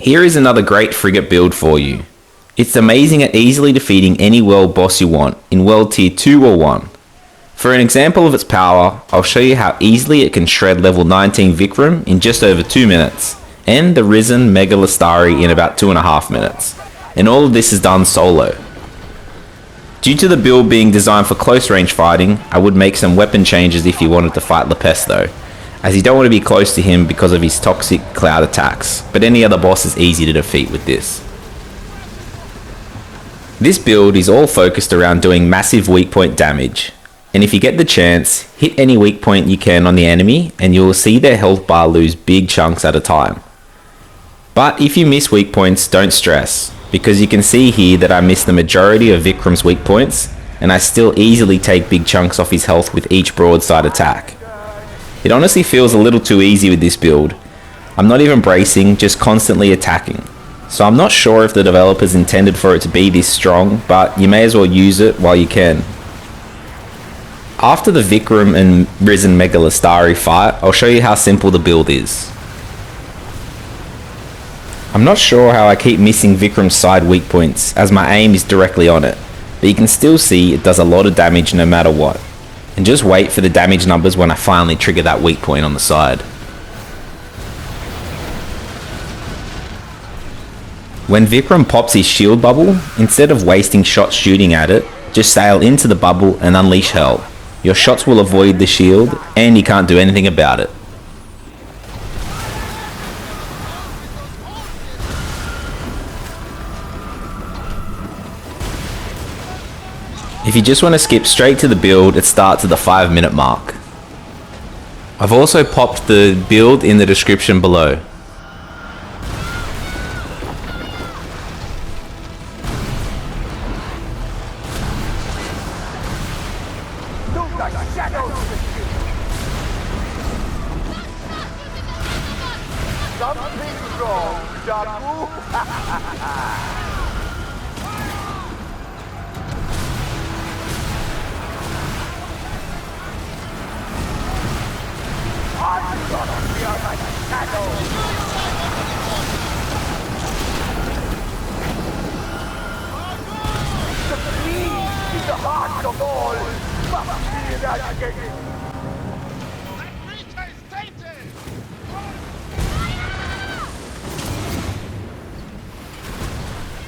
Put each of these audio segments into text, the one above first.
Here is another great frigate build for you. It's amazing at easily defeating any world boss you want in world tier 2 or 1. For an example of its power, I'll show you how easily it can shred level 19 Vikram in just over 2 minutes, and the risen Megalistari in about 2.5 minutes. And all of this is done solo. Due to the build being designed for close range fighting, I would make some weapon changes if you wanted to fight Lepes though, as you don't want to be close to him because of his toxic cloud attacks, but any other boss is easy to defeat with this. This build is all focused around doing massive weak point damage, and if you get the chance, hit any weak point you can on the enemy and you will see their health bar lose big chunks at a time. But if you miss weak points, don't stress, because you can see here that I missed the majority of Vikram's weak points, and I still easily take big chunks off his health with each broadside attack. It honestly feels a little too easy with this build. I'm not even bracing, just constantly attacking. So I'm not sure if the developers intended for it to be this strong, but you may as well use it while you can. After the Vikram and Risen Megalistari fight, I'll show you how simple the build is. I'm not sure how I keep missing Vikram's side weak points, as my aim is directly on it, but you can still see it does a lot of damage no matter what. And just wait for the damage numbers when I finally trigger that weak point on the side. When Vikram pops his shield bubble, instead of wasting shots shooting at it, just sail into the bubble and unleash hell. Your shots will avoid the shield, and you can't do anything about it. If you just want to skip straight to the build, it starts at the 5-minute mark. I've also popped the build in the description below.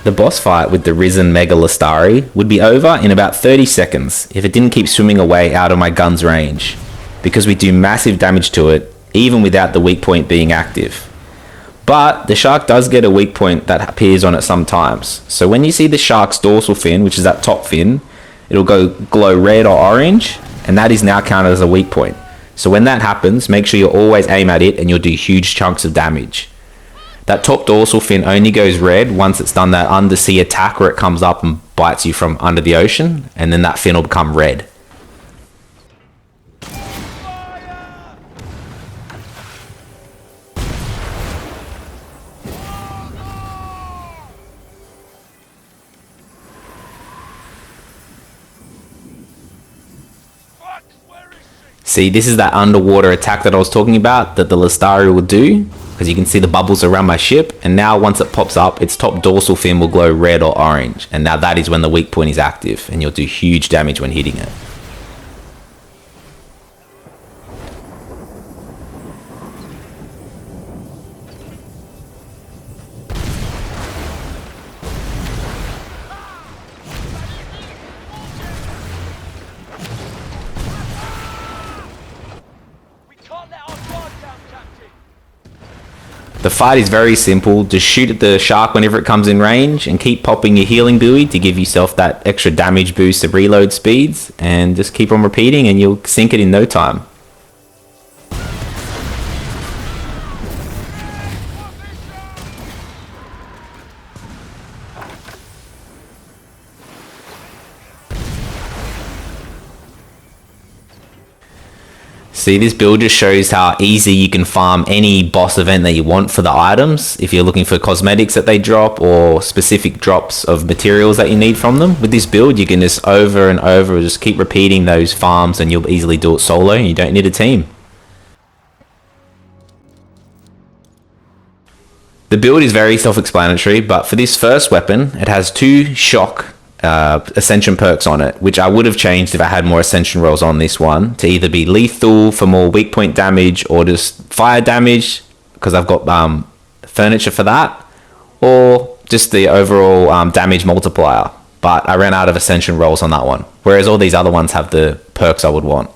The boss fight with the Risen Megalistari would be over in about 30 seconds if it didn't keep swimming away out of my gun's range, because we do massive damage to it even without the weak point being active. But the shark does get a weak point that appears on it sometimes, so when you see the shark's dorsal fin, which is that top fin, it'll glow red or orange, and that is now counted as a weak point. So when that happens, make sure you always aim at it and you'll do huge chunks of damage. That top dorsal fin only goes red once it's done that undersea attack where it comes up and bites you from under the ocean, and then that fin will become red. See, this is that underwater attack that I was talking about that the Listari will do, because you can see the bubbles around my ship, and now once it pops up, its top dorsal fin will glow red or orange, and now that is when the weak point is active, and you'll do huge damage when hitting it. The fight is very simple, just shoot at the shark whenever it comes in range and keep popping your healing buoy to give yourself that extra damage boost of reload speeds, and just keep on repeating and you'll sink it in no time. See, this build just shows how easy you can farm any boss event that you want for the items, if you're looking for cosmetics that they drop or specific drops of materials that you need from them. With this build, you can just over and over just keep repeating those farms and you'll easily do it solo, and you don't need a team. The build is very self-explanatory, but for this first weapon, it has 2 shock ascension perks on it, which I would have changed if I had more ascension rolls on this one, to either be lethal for more weak point damage or just fire damage, because I've got furniture for that, or just the overall damage multiplier. But I ran out of ascension rolls on that one, whereas all these other ones have the perks I would want.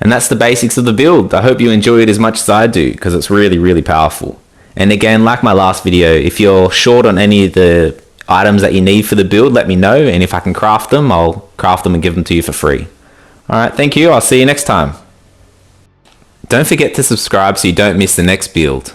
And that's the basics of the build. I hope you enjoy it as much as I do, because it's really, really powerful. And again, like my last video, if you're short on any of the items that you need for the build, let me know, and if I can craft them, I'll craft them and give them to you for free. Alright, thank you, I'll see you next time. Don't forget to subscribe so you don't miss the next build.